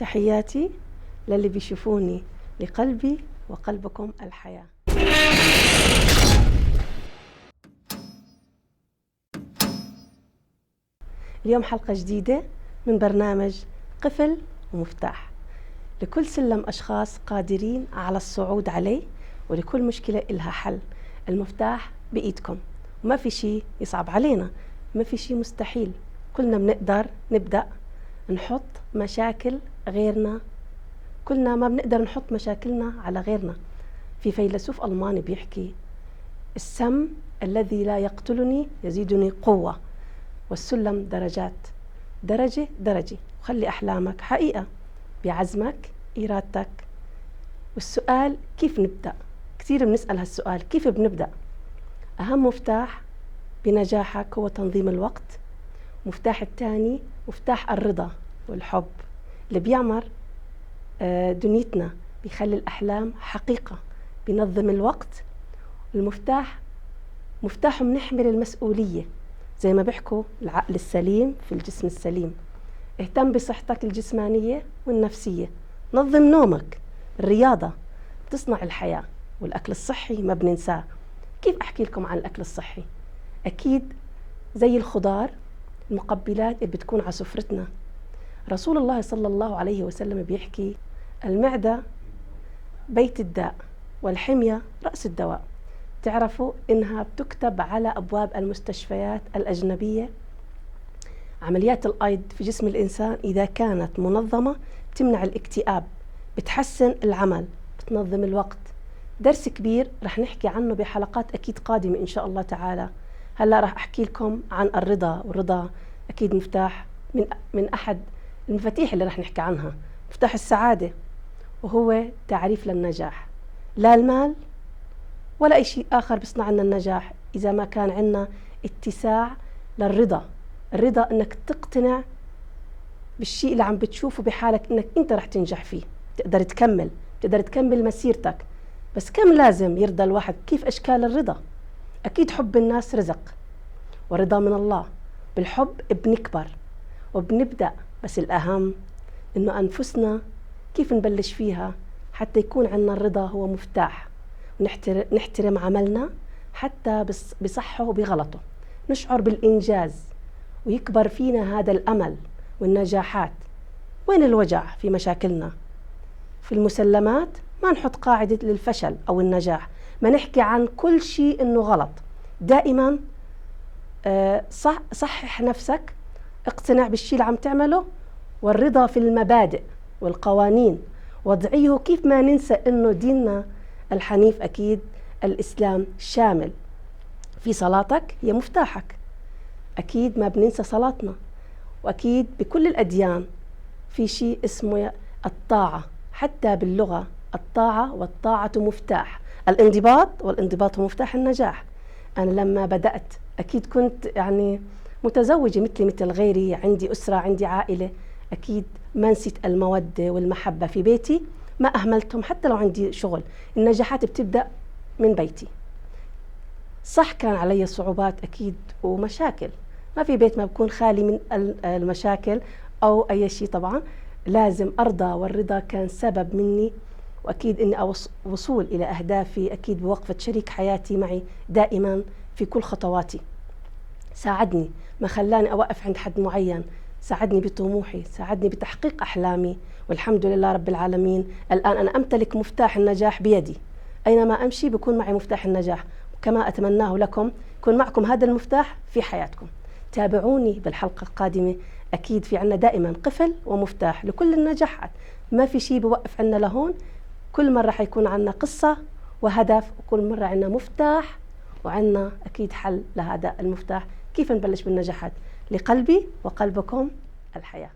تحياتي للي بيشوفوني، لقلبي وقلبكم الحياة. اليوم حلقة جديدة من برنامج قفل ومفتاح. لكل سلم أشخاص قادرين على الصعود عليه، ولكل مشكلة إلها حل. المفتاح بإيدكم، وما في شيء يصعب علينا، ما في شيء مستحيل. كلنا بنقدر نبدأ نحط مشاكل غيرنا، كلنا ما بنقدر نحط مشاكلنا على غيرنا. في فيلسوف ألماني بيحكي: السم الذي لا يقتلني يزيدني قوة، والسلم درجات، درجة درجة. وخلي أحلامك حقيقة بعزمك، إرادتك. والسؤال كيف نبدأ؟ كثير بنسأل هالسؤال، كيف بنبدأ؟ أهم مفتاح بنجاحك هو تنظيم الوقت. مفتاح الثاني مفتاح الرضا والحب اللي بيعمر دنيتنا، بيخلي الأحلام حقيقة، بينظم الوقت. المفتاح مفتاح بنحمل المسؤولية، زي ما بيحكوا العقل السليم في الجسم السليم. اهتم بصحتك الجسمانية والنفسية، نظم نومك. الرياضة بتصنع الحياة، والأكل الصحي ما بننساه. كيف أحكي لكم عن الأكل الصحي؟ أكيد زي الخضار، المقبلات اللي بتكون على سفرتنا. رسول الله صلى الله عليه وسلم بيحكي: المعدة بيت الداء، والحمية رأس الدواء. تعرفوا إنها بتكتب على أبواب المستشفيات الأجنبية. عمليات الأيض في جسم الإنسان إذا كانت منظمة تمنع الاكتئاب، بتحسن العمل، بتنظم الوقت. درس كبير رح نحكي عنه بحلقات أكيد قادمة إن شاء الله تعالى. هلأ رح أحكي لكم عن الرضا، والرضا أكيد مفتاح من أحد المفاتيح اللي رح نحكي عنها، مفتاح السعادة، وهو تعريف للنجاح. لا المال ولا أي شيء آخر بيصنع لنا النجاح إذا ما كان عندنا اتساع للرضا. الرضا إنك تقتنع بالشيء اللي عم بتشوفه بحالك إنك أنت رح تنجح فيه، تقدر تكمل مسيرتك. بس كم لازم يرضى الواحد؟ كيف أشكال الرضا؟ أكيد حب الناس رزق، ورضا من الله. بالحب بنكبر وبنبدأ، بس الأهم إنه أنفسنا كيف نبلش فيها حتى يكون عندنا الرضا. هو مفتاح. نحترم عملنا حتى بصحه وبغلطه، نشعر بالإنجاز ويكبر فينا هذا الأمل والنجاحات. وين الوجع في مشاكلنا؟ في المسلمات ما نحط قاعدة للفشل أو النجاح، ما نحكي عن كل شيء إنه غلط. دائما صحح نفسك، اقتنع بالشيء اللي عم تعمله. والرضا في المبادئ والقوانين وضعيه. كيف ما ننسى إنه ديننا الحنيف أكيد الإسلام شامل. في صلاتك هي مفتاحك، أكيد ما بننسى صلاتنا. وأكيد بكل الأديان في شيء اسمه الطاعة، حتى باللغة الطاعة والطاعة مفتاح. الانضباط، والانضباط هو مفتاح النجاح. أنا لما بدأت أكيد كنت متزوجة مثل غيري، عندي أسرة، عندي عائلة. أكيد ما نسيت المودة والمحبة في بيتي، ما أهملتهم حتى لو عندي شغل. النجاحات بتبدأ من بيتي. صح كان علي صعوبات أكيد ومشاكل، ما في بيت ما بكون خالي من المشاكل أو أي شيء. طبعا لازم أرضى، والرضا كان سبب مني، وأكيد إني وصول إلى أهدافي. أكيد بوقفة شريك حياتي معي دائما في كل خطواتي، ساعدني، ما خلاني أوقف عند حد معين، ساعدني بطموحي، ساعدني بتحقيق أحلامي. والحمد لله رب العالمين، الآن أنا أمتلك مفتاح النجاح بيدي. أينما أمشي بكون معي مفتاح النجاح، كما أتمناه لكم يكون معكم هذا المفتاح في حياتكم. تابعوني بالحلقة القادمة، أكيد في عنا دائما قفل ومفتاح لكل النجاحات. ما في شيء بوقف عنا لهون، كل مرة حيكون عنا قصة وهدف، وكل مرة عنا مفتاح وعنا أكيد حل لهذا المفتاح. كيف نبلش بالنجاحات؟ لقلبي وقلبكم الحياة.